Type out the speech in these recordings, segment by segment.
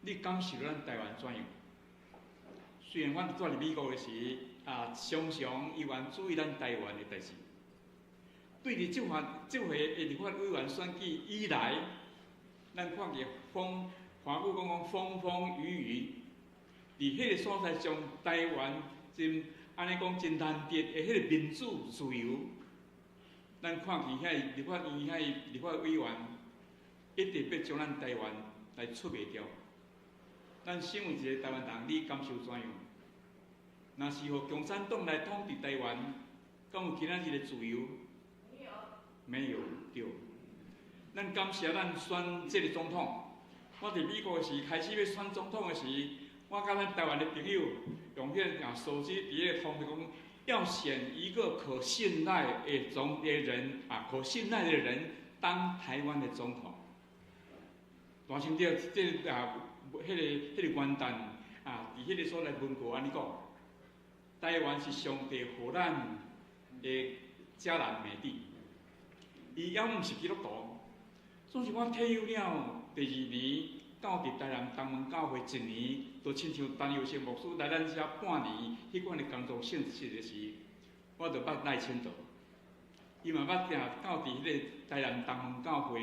你感受咱台湾怎样？虽然阮住伫美国的时，常常议员注意咱台湾的代志。对于这回的立法委员选举以来，咱看见华语讲风风雨雨，伫迄个所在将台湾安尼讲真难得的迄个民主自由，咱看见遐立法院遐立法委员一直要将咱台湾来出卖掉。咱身为一个台湾人，你感受怎样？若是互共产党来统治台湾，敢有今仔日的自由？没有，对。咱感谢咱选这个总统。我伫美国时开始要选总统的时，我甲咱台湾的朋友用迄个手机伫迄个通讲，要选一个可信赖的人可信赖的人当台湾的总统。大声着迄个元旦伫迄个所在文告安尼讲，台湾是上帝互咱的迦南美地。伊也毋是基督徒，总是我退休了第2年，到伫台南东门教会1年，就亲像陈佑成牧师来咱遮半年，迄款的工作性质的时，我就捌赖清德，伊嘛捌到伫迄个台南东门教会，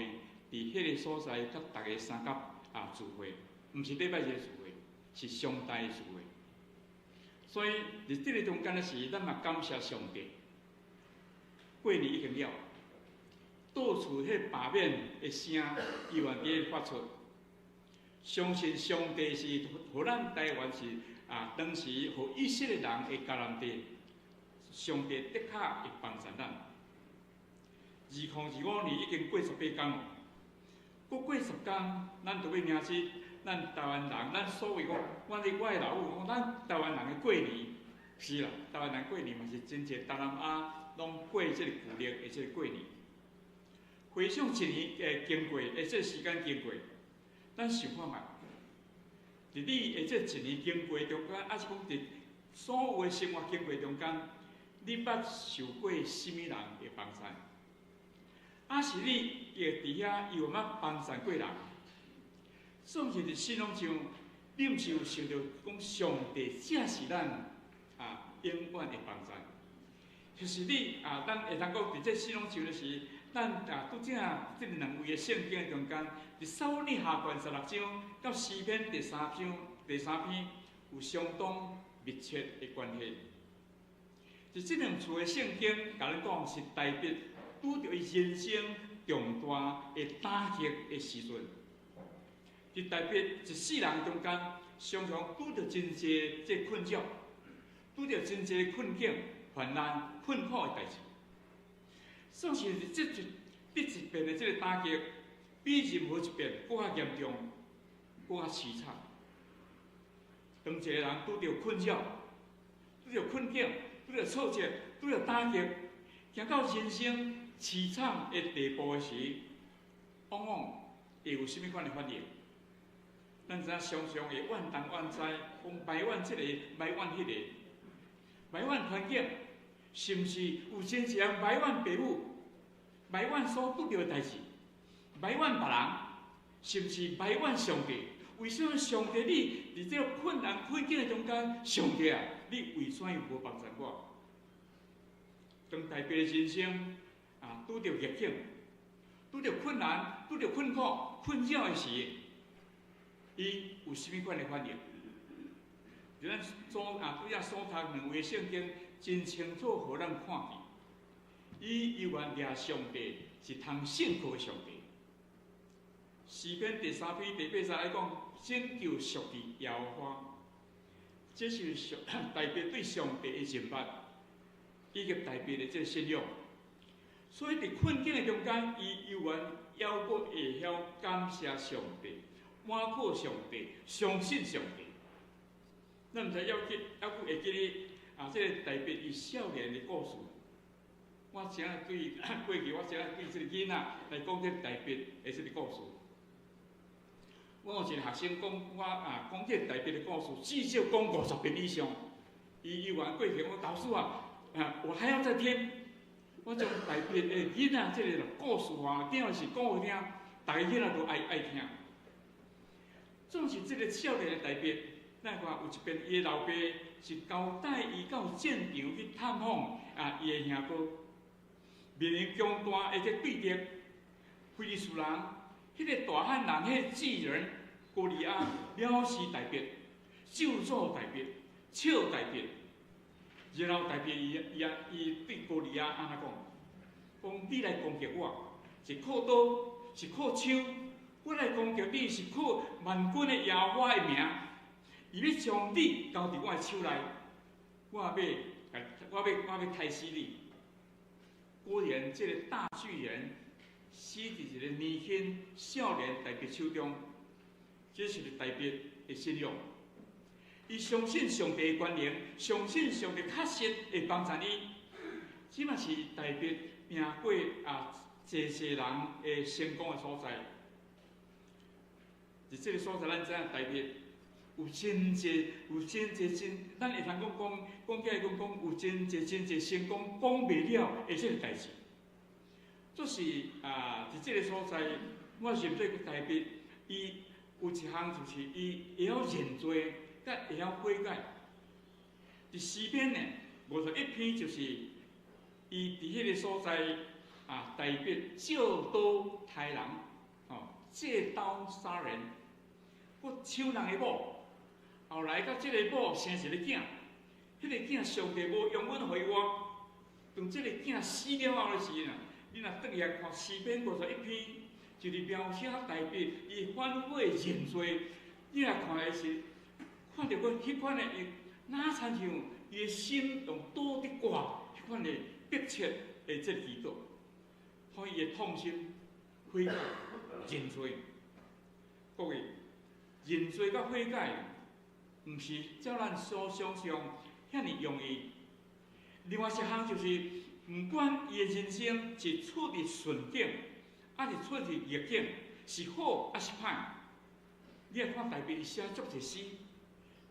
伫迄个所在甲大家三甲聚会，毋是礼拜日的聚会，是上帝的聚会。所以伫这个中间的时，咱嘛感谢上帝。过年已经了。到处迄罢免的声，伊愿伫发出，相信上帝是互咱台湾是当时互以色列人的迦南地，上帝的确会帮助咱。2025年已经过18天了，过10天，咱就要迎接咱台湾人，咱所谓讲，我的老母讲，咱台湾人的过年，是啦，台湾人过年嘛是真侪东南亚拢过即个旧历的即个过年。回想1年经过，这时间经过，咱想看觅，伫你这1年经过中间，是讲伫所有的生活经过中间，你捌受过什么人的帮衬？是你会伫遐有捌帮衬过人？甚至伫心中像，你毋是有想到讲上帝才是咱永远的帮衬？就是你咱会当讲伫这心中想的是。咱拄则这2位的圣经中间，伫撒母耳下传16章到诗篇第3篇有相当密切的关系。就这2处的圣经，甲咱讲是代表拄着伊人生重大的打击的时阵，就代表一世人中间常常拄着真侪这困扰，拄着真侪困境、患难、困苦的代志。算是这一遍的这个打击，比任何一遍更加严重、更加凄惨。当一个人拄着困扰、拄着困境、拄着挫折、拄着打击，行到人生凄惨的地步的时，往往会有甚物款的反应？咱知影常常会怨东怨西，讲埋怨这个，埋怨迄个，埋怨环境。甚至有真侪人埋怨父母，埋怨所拄着的代志，埋怨别人，甚至埋怨上帝。为什么上帝你伫这个困难困境的中间，上帝你为什么无帮助我？当代表的人生拄着逆境，拄着困难，拄着困苦、困扰的时，伊有甚物款的反应？就咱拄则所读2位圣经。真清楚，互咱看见，伊犹原掠上帝是通信靠的上帝。诗篇第3篇第8节来讲，拯救属地耶和华，这是代表对上帝的敬拜，以及代表的这个信仰。所以伫困境的中间，伊犹原还阁会晓感谢上帝，满靠上帝，相信上帝。咱毋知还阁会记哩。这个代表伊少年的故事，我只对过去，我只对这个囡仔来讲，这代表的这个故事。我有一个学生讲，我讲这代表的故事，至少讲50遍以上。伊犹原过去讲，老师我还要再听。我将代表的囡仔这个故事定是讲好听，大家囡仔都爱听。总是这个少年的代表，咱看有一边伊的老爸是交代伊到战场去探访伊的兄哥，面临强大的这对敌，菲利斯人，迄个大汉人，迄个巨人哥利亚藐视大别，咒诅大别，笑大别，然后大别伊对哥利亚安怎讲你来攻击我，是靠刀，是靠枪，我来攻击你是靠万军的耶和华的名，伊要将你交伫我的手内，我要杀死你。果然，这个大巨人死伫一个年轻少年大别手中，这是大别的信仰。伊相信上帝的权能，相信上帝确实会帮助伊。这嘛是大别拼过济人的成功的所在。伫这个所在，咱知影大别有真济，咱会通讲起来讲有真济成功讲袂了的这个代志。就是伫这个所在，我认做大别，伊有一项就是伊会晓认罪，甲会晓悔改。伫诗篇呢，51篇就是伊伫迄个所在大别借刀杀人，借刀杀人，我抢人的某，后来到这个某生一个囝，迄个囝上帝无永远回我，当这个囝死了后的时阵，你若转来看诗篇51篇，就是描写大别伊反悔认罪，你若看的是看到个迄款的伊哪参像伊的心用刀伫割，迄款的迫切的这祈祷，互伊的痛心悔改认罪。各位，认罪甲悔改，毋是照咱所想象遐尼容易。另外一项就是，毋管伊的人生是处伫顺境，还是处伫逆境，是好还是歹，你来看大别伊写足一诗，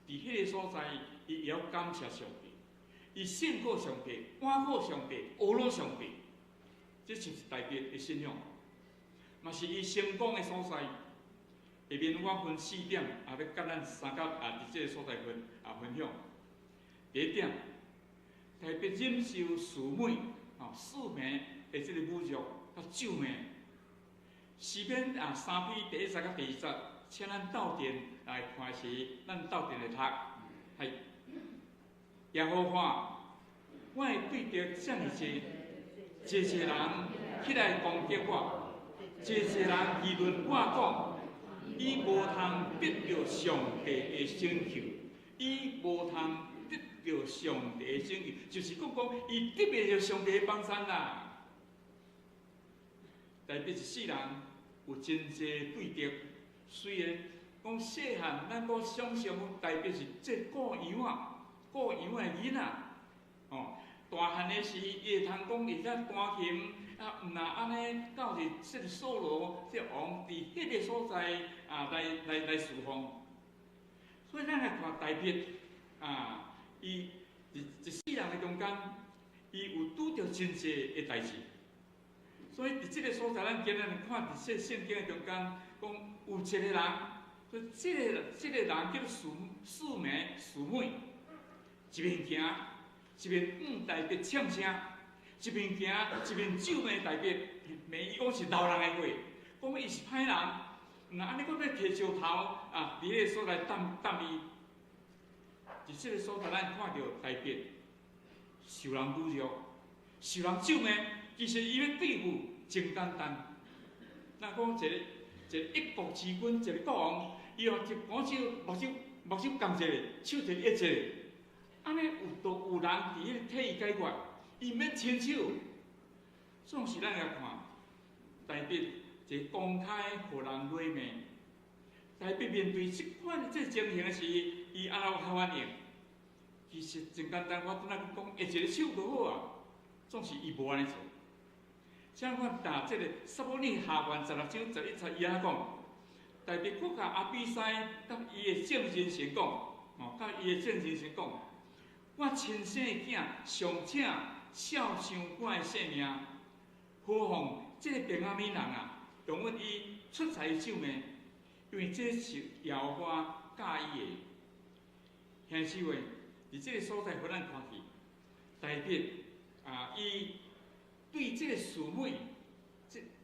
伫迄个所在，伊会晓感谢上帝，伊信靠上帝，倚靠上帝，学罗上帝，这就是大别的信仰，嘛是伊成功的所在。下面我分4点，要甲咱三甲伫这个所在分享。第一点，大别忍受四妹四妹的这个侮辱甲咒骂。诗篇3篇第1节到第2节，请咱斗阵来看时，咱斗阵来读。系耶和华，我的对敌遮尔济，济人起来攻击我，济人议论我讲。伊无通得到上帝的拯救，伊无通得到上帝的拯救，就是讲伊得袂到上帝的帮衬啦。大别一世人有真济对敌，虽然讲细汉，咱讲想象大别是这顾羊的囡仔，大汉的时伊会通讲会晓弹琴。毋若安尼，到是这个扫罗这王伫迄个所在来侍奉，所以咱来看大别伊一世人的中间，伊有拄着真济的代志，所以伫这个所在，咱今日看伫这圣经的中间，讲有一个人，所以这个人叫做四妹，一面行，一面大别唱声。一面行，一面咒骂大别，骂伊讲是老人的话，讲伊是歹人，那安尼讲要摕石头伫迄个所在担伊，伫这个所在咱看到大别受人侮辱，受人咒骂，其实伊要对付真简单。咱讲一个一国之君，一个国王，伊用一把手目睭cầm一个，手一个一个，安尼有人伫迄个替伊解决。伊免亲手，总是咱来看，大别一个公开互人骂骂，大别面对这款情形时，伊安怎有反应？其实真简单，我拄仔讲，一个手就好啊，总是伊无安尼做。相反，这个撒母耳下卷16章11节伊安怎讲？大别佫甲阿比赛甲伊的证人先讲，甲伊的证人先讲，我亲生的囝上请。孝想我的性命，何况这个便雅悯人永远伊出财咒骂，因为这是耶和华教伊的。兄姊妹，伫这个所在，互咱看去，代表伊对这个姊妹，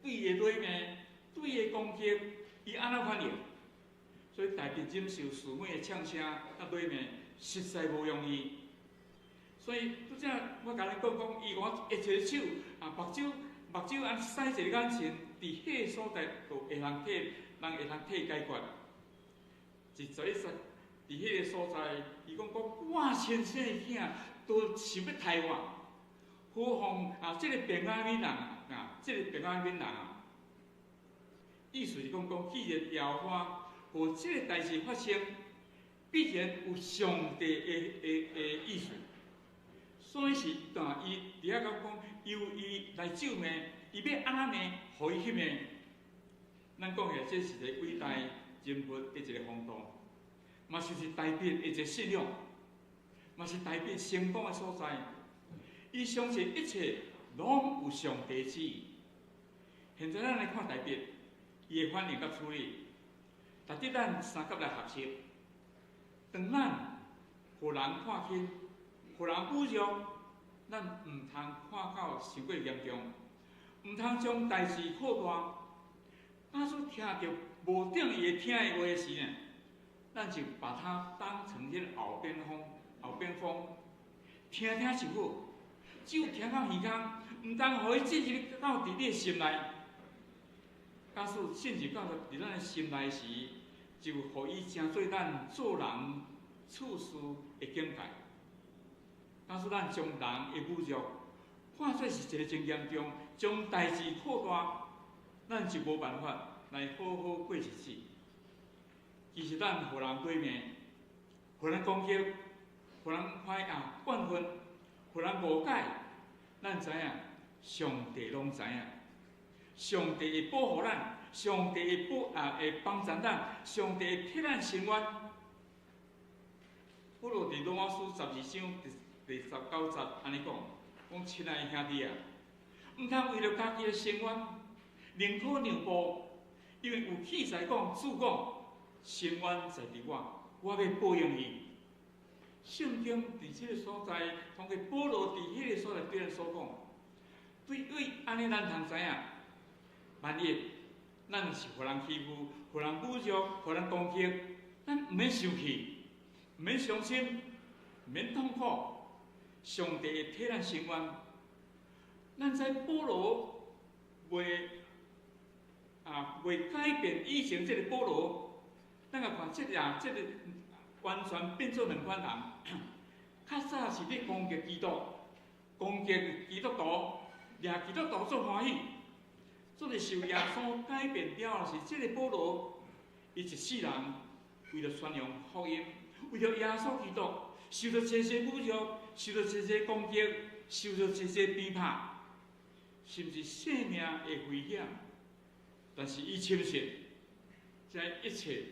对伊的软弱，对伊的攻击，伊安怎反应？所以代表忍受姊妹的呛声甲软弱，实在无容易。所以拄则我甲你讲，伊我一个手目睭安洗一个眼前，伫迄个所在就会通替人会通替解决。一早说，伫迄个所在，伊讲我亲生的囝都想要杀我，何况这个平安悯人这个平安悯人意思是讲，既然耶和华互这个代志发生，必然有上帝的意思。所以是伊伫遐讲，由伊来救命，伊要安怎命，互伊翕命。咱讲起这是一个伟大人物的一个风度，嘛是代表一个信仰，嘛是代表成功的所在。伊相信一切拢有上帝旨意。现在咱来看代表，伊的反应甲处理，值得咱三甲来学习。当咱互人看轻，互人侮辱，咱唔通看到伤过严重，唔通将代志扩大。假使听到无等伊会听的话时呢，咱就把它当成迄后边风，听听就好，只有听到耳孔，唔通互伊进入到伫你的心内。假使进入到伫咱的心内时，就互伊成做咱做人处事的境界。假使咱将人的侮辱看作是一个真严重，将代志扩大，咱就无办法来好好过日子。其实咱互人对面，互人攻击，互人怨恨，互人误解，咱知影，上帝拢知影，上帝会保护咱，上帝会帮助咱，上帝会替咱伸冤。保罗伫罗马书12章第19节安尼讲，亲爱的兄弟啊，唔通为了家己的伸冤，宁可让步，因为有记载讲，主讲，伸冤在伫我要报应伊。圣经伫这个所在，通过保罗伫迄个所在对咱所讲，对安尼咱通知影，万一咱是互人欺负、互人侮辱、互人攻击，咱唔免生气，唔免伤心，唔免痛苦。上帝会替咱伸冤。咱知保罗未改变以前这个保罗，咱来看这个完全变做两款人。较早是咧攻击基督，攻击基督徒，掠基督徒做欢喜。做是受耶稣改变了后，是这个保罗，伊一世人为了宣扬福音，为了耶稣基督，受到这些侮辱，受到这些攻击，受到这些批判，甚至性命的危险。但是伊深信，这一切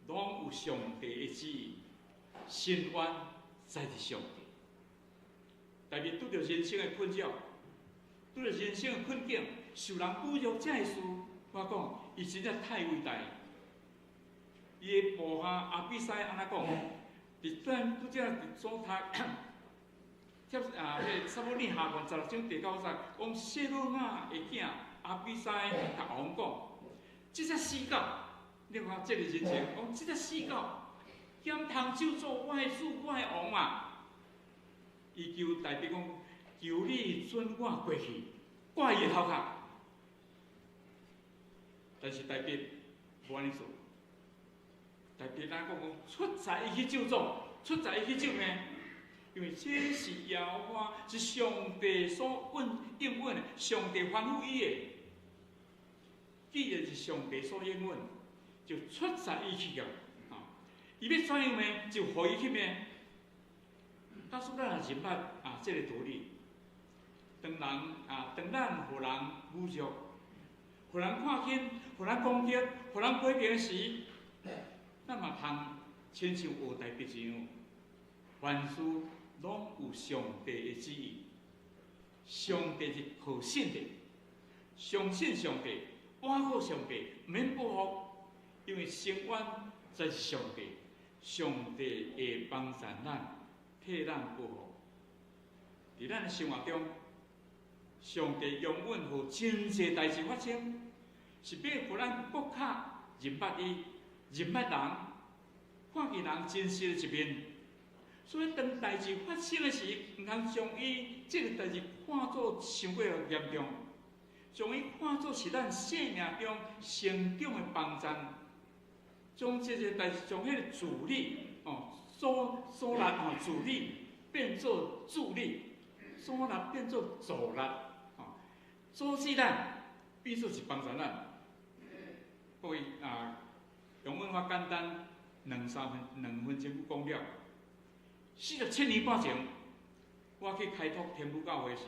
拢有上帝的旨意，伸冤在伫上帝。特别拄着人生的困扰，拄着人生的困境，受人侮辱这个事，我讲伊真正太伟大。伊的部下阿比赛安怎讲？伫咱拄则伫所读，迄撒母耳下传16章第9节，讲谢鲁雅的囝阿比赛甲王讲：，即只死狗，你看这个人情，讲即只死狗，兼通救做我的主，我的王嘛。伊求代表讲，求你准我过去，挂伊的头壳。但是代表无安尼做，代表咱讲出在伊去救助，出在伊去救命，因为这是耶和华，是上帝所应允的，上帝吩咐伊的。既然是上帝所应允，就出在伊去了。伊要怎样命，就互伊去命。假使咱也明白这个道理，当咱互人侮辱、互人看轻、互人攻击、互人批评时，咱嘛通亲像学台笔一样，凡事拢有上帝的旨意。上帝是可信的，相信上帝，倚靠上帝，免报复，因为生源才是上帝，上帝会帮助咱，替咱保护。伫咱的生活中，上帝永远有真侪代志发生，是要互咱更较认捌伊、认捌人，看见人真实的一面。所以，当代志发生的时，毋通将伊这个代志看作伤过严重，将伊看作是咱生命中成长的帮助，将这个代志，将迄个助力阻力助力变作助力，阻力变作助力，阻止咱变作是帮助咱。各位用我简单2分钟讲了。47年半前，我去开拓天父教会时，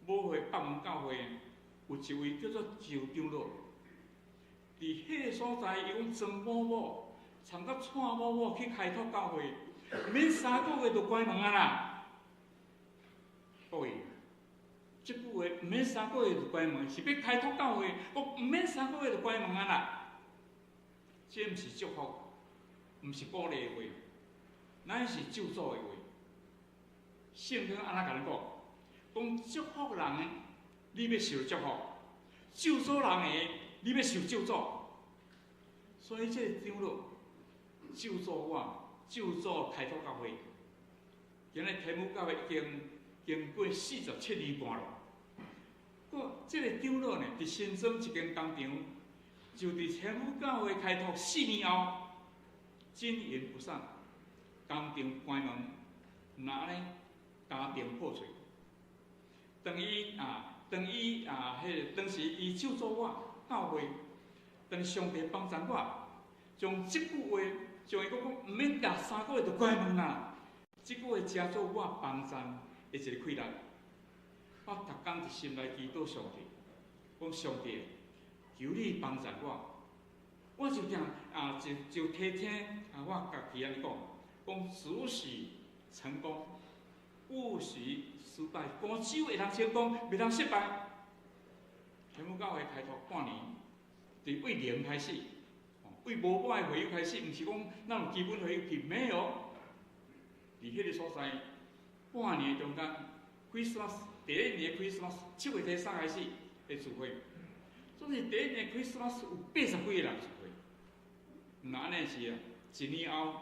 母会北门教会有一位叫做周长老，伫迄个所在，伊讲庄某某参甲蔡某某去开拓教会，免3个月就关门啊啦！各位，即句话毋免3个月就关门，是要开拓教会，我毋免3个月就关门啊啦！这毋是祝福，毋是鼓励的话。咱是咒诅的话，圣经安怎甲咱讲？讲祝福人的，你要受祝福；咒诅人的，你要受咒诅。所以这个长老咒诅我，咒诅开拓教会。今日天父教会已经过47年半了。这个长老呢，伫新庄一间工厂，就伫天父教会开拓4年后，经营不善。工厂关门，那呢家庭破碎。当时伊咒诅我教会，当上帝帮助我，将即句话，将伊讲毋免甲3个月就关门啦。即句话成做我帮助的一个气力。我逐工伫心内祈祷上帝，讲上帝，求你帮助我。我就就提听我家己安尼讲。讲只许成功，不许失败。讲只有会通成功，袂通失败。天父教会开拓半年，从为0开始，为无满的会友开始，毋是讲咱有基本会友去，没有。伫迄个所在，半年中间 ，Christmas 第1年 Christmas 7月3开始的聚会，所以第1年 Christmas 有80几个人聚会。那安尼是1年后。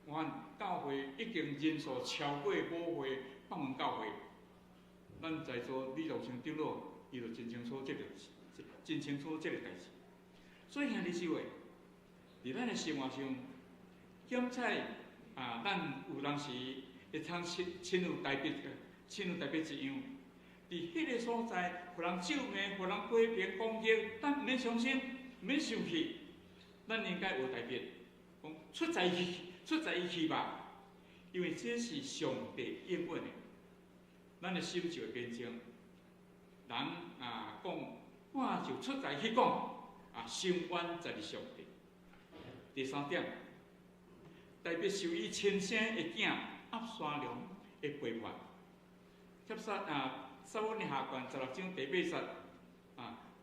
我教会已经人数超过母会北门教会，咱在座李道成长老，伊就真清楚这个代志。所以兄弟姊妹，伫咱的生活上，检测咱有当时会通亲有代笔一样，伫迄个所在，互人咒骂，互人批评攻击，咱毋免伤心，毋免生气，咱应该学代笔，讲出在伊去吧，因为这是上帝应允的，咱的心就会变清。人讲，我就出在去讲，生源在于上帝。第3点，代表受伊亲生的囝押沙龙的陪伴，撒母耳下卷16章第8节，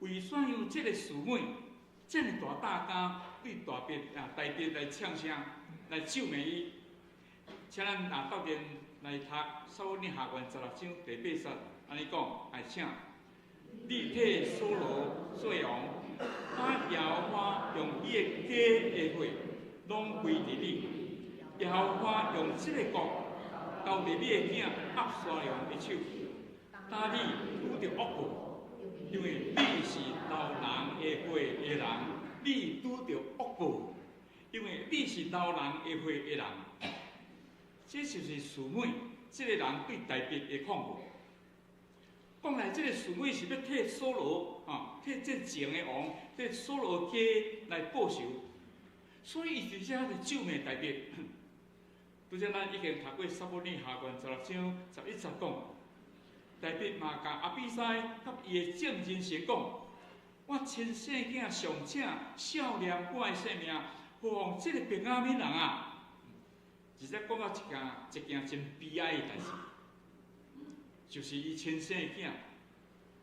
为选用这个姊妹，这么大家对代笔来唱声。来咒骂伊，请咱斗阵来读撒母耳下卷16章第8节，安尼讲，请立体所罗作王，耶和华用伊的家的会拢归伫你，耶和华用这个国交伫你的囝押沙龙的手，打你拄着恶报，因为你是老人的会的人，你拄着恶报。因为你是老人的会的人，这就是姊妹这个人对代笔的控告。讲来，这个姊妹是要替所罗替这前的王，替所罗家来报仇，所以伊直接就咒骂代笔。拄则咱已经读过撒母耳下卷16章11节讲，代笔嘛甲阿比塞甲伊的正人先讲，我亲生囝上请少年我的性命。何况这个便雅悯人直接讲到一件真悲哀的代志，就是伊亲生的囝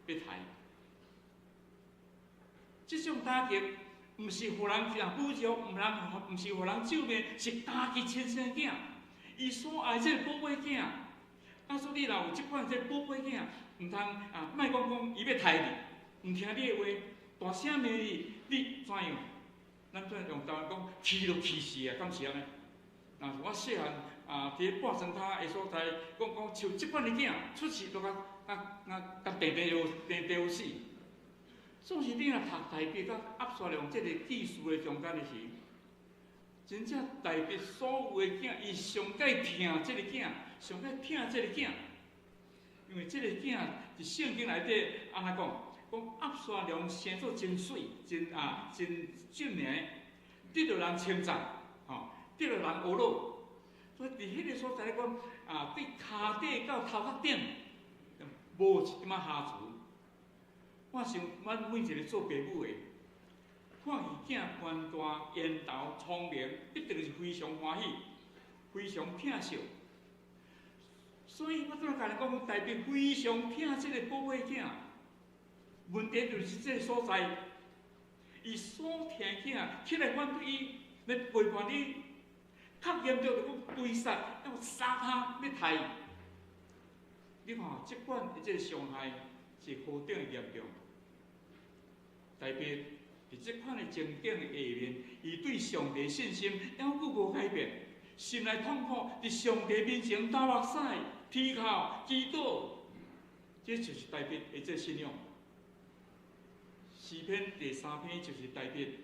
被杀。这种打击毋是互人侮辱，毋是互人咒骂，是家己亲生囝，伊所爱这个宝贝囝。啊，所以你若有即款这宝贝囝，毋通莫讲伊要杀你，毋听你的话，大声骂你，你怎样？咱做用台湾讲，气都气死啊，敢是安尼？若是我细汉伫咧半山塔的所在，讲像即款的囝，出世都甲定有死。总是你若读台北甲압沙龙这个技术的中间的时，真正台北所有的囝，伊上介疼这个囝，上介疼这个囝，因为这个囝伫圣经内底安怎讲？讲압沙龙生做真水，真俊美，得到人称赞，得到人学乐。所以伫迄个所在咧讲对骹底到头壳顶，无一点仔瑕疵。我想，阮每一个做爸母的，看伊囝宽大、缘投、聪明，一定是非常欢喜，非常疼惜。所以我拄仔甲你讲，台北非常疼这个宝贝囝。问题就是这个所在，伊所疼囝起来反对伊，来背叛你，较严重就讲追杀，要杀他，要杀伊。你看，即款的这个伤害是何等严重？台北伫即款的情景的下面，伊对上帝信心还佫无改变，心内痛苦，伫上帝面前打目屎、啼哭、祈祷，这就是台北的这信仰。诗篇第3篇就是台北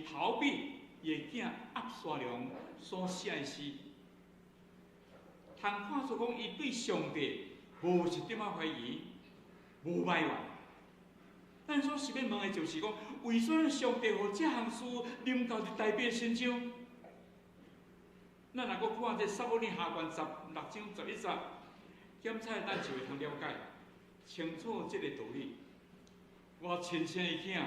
逃避伊的囝押沙龙所写的诗，通看出讲伊对上帝无一点仔怀疑，无埋怨。咱所是要问的就是讲，为什么上帝互这项事临到伫台北身上？咱若阁看这撒母耳下传16章11节，检查咱就会通了解清楚这个道理。我亲生的囝，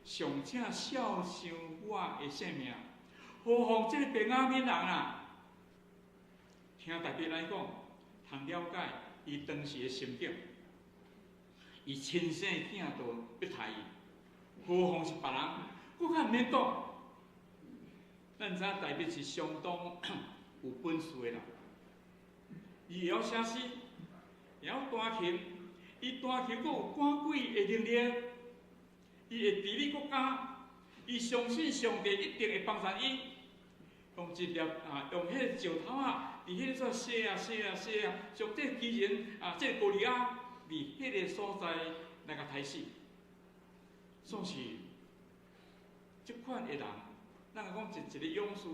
上请孝想我的性命，何况这个便雅悯人啊？听台北来讲，通了解伊当时的心境。伊亲生的囝都要杀伊，何况是别人？佫较毋免讲。咱知影台北是相当有本事的人，伊会晓写诗，会晓弹琴，伊弹琴佫有赶鬼的能力，伊会治理国家，伊相信上帝一定会帮助伊。用一粒用迄个石头伫迄个写啊，将这机器人这个歌利亚。伫迄个所在来甲杀死，总是即款的人，咱讲一个勇士，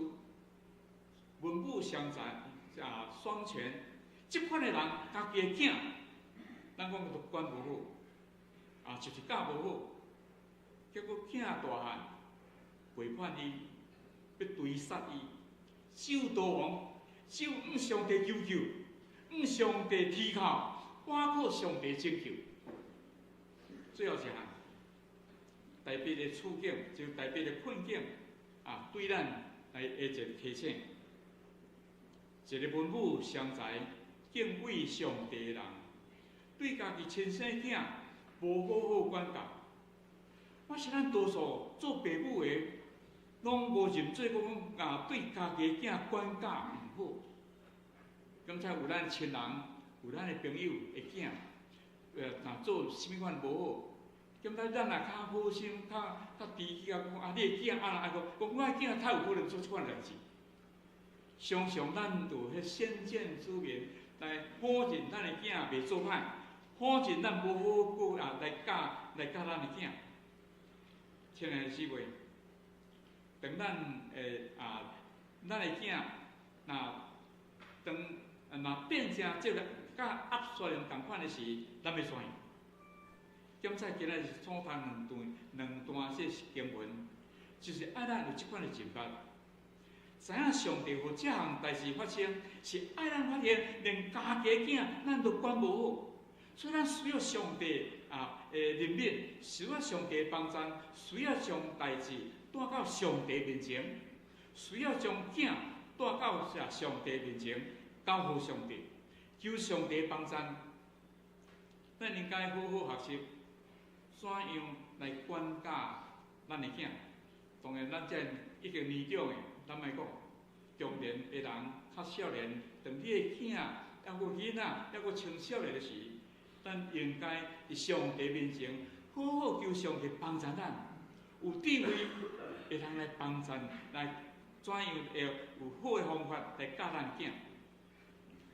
文武双全双全，即款的人家己的囝，咱讲都管无好，就是教无好，结果囝大汉背叛伊，要追杀伊，守道王，守向上帝求救，向上帝祈求。倚靠上帝拯救，最后一项，台北的处境，就台北的困境，对咱来一个提醒。一个文武双才、敬畏上帝的人，对家己亲生囝无好好管教。我是咱多数做爸母的，拢无认做讲对家己的囝管教毋好。刚才有咱亲人。有咱的朋友会囝，若做甚物款无好，今仔咱若较好心、较知气讲你的囝安怎讲我的囝太有可能做即款代志。常常咱就迄先见之明来保证咱的囝袂做歹，保证咱无好过来教咱的囝。亲爱的姊妹，当咱咱的囝若变成即个。甲压沙龙同款的时，咱要怎样？检查今仔日所谈两段这经文，就是爱咱有即款的认识，知影上帝有这项代志发生，是爱咱发现，连家己囝咱都管无好，所以咱需要上帝的怜悯，需要上帝的帮助，需要将代志带到上帝面前，需要将囝带到上帝面前，交付上帝。求上帝帮助，咱应该好好学习，怎样来管教咱的囝，当然咱这已经年长的，咱莫讲中年的人较少年，当你的囝，抑个囡仔，抑个青少年的时，咱应该伫上帝面前好好求上帝帮助咱，有智慧会通来帮助，来怎样会有好的方法来教咱囝，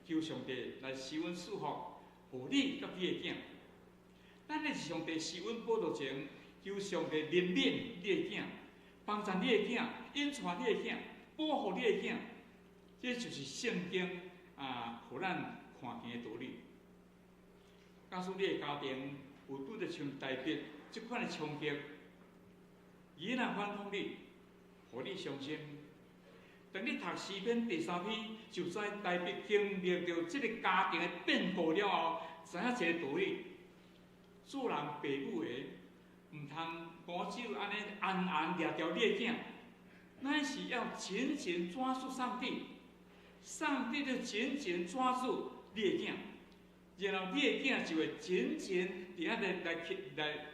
求上帝来施恩赐福，互你甲你的囝。咱咧是上帝施恩报道前，求上帝怜悯你的囝，帮助你的囝，引带你的囝，保护你的囝。这就是圣经互咱看见的道理。假使你的家庭有拄着像台北即款的冲击，伊若反抗你，互你伤心。当你读诗篇第3篇，就知台北经历着即个家庭的变故了后，知影一个道理：做人爸母的，毋通古手安尼暗掠着你的囝，乃是要紧紧抓住上帝。上帝就紧紧抓住你的囝，然后你的囝就会紧紧伫遐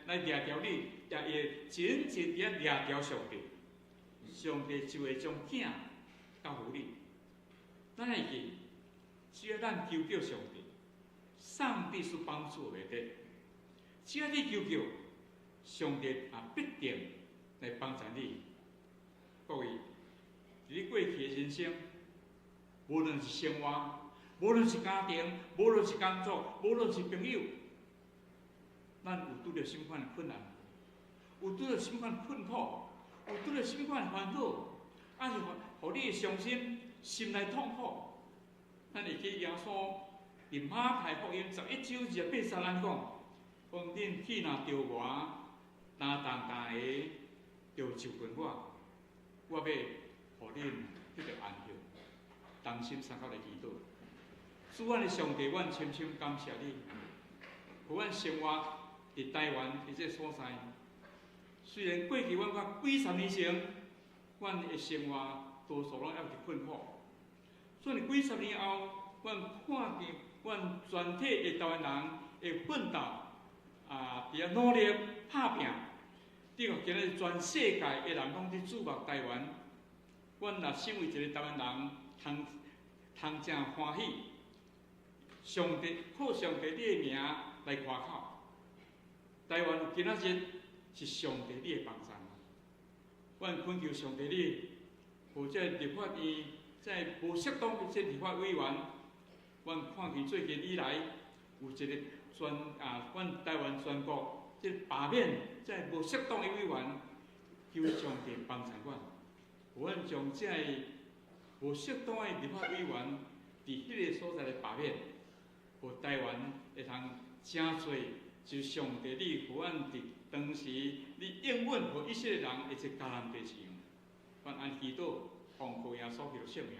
来掠着你，也会紧紧伫遐掠着上帝。上帝就会将囝交予你。咱会记，只要咱求救上帝，上帝是帮助的的。只要你求救，上帝也必定来帮助你。各位，你过去的人生。无论是生活，无论是家庭，无论是工作，无论是朋友，咱有拄着什么款的困难，有拄着什么款的困苦，有拄着什么款的烦恼，还是互你伤心，心内痛苦。咱会记耶稣伫马太福音11章28节咱讲，恁去若着我，若重个着就近我，我要互恁得到安息。同心三角的祈祷，主啊的上帝，阮深深感谢你，互阮生活伫台湾伫这所在。虽然过去阮较几十年前，阮的生活多数拢还是困苦，所以几十年后，阮看见阮全体的台湾人会奋斗，伫遐努力打拼，对个今日全世界的人拢伫注目台湾。阮若身为一个台湾人，通正欢喜，上帝靠上帝你的名来夸口。台湾今仔日是上帝你的帮助，阮恳求上帝你，或者立法院在无适当的这立法委员，阮看见最近以来有一个阮台湾全国这罢免在无适当的委员，求上帝帮助阮，阮将这无适当的立法委员伫迄个所在的罢免，互台湾会通真侪就上帝你互阮伫当时你应允互以色列人会一迦南地上，阮安祈祷，奉靠耶稣基督圣名。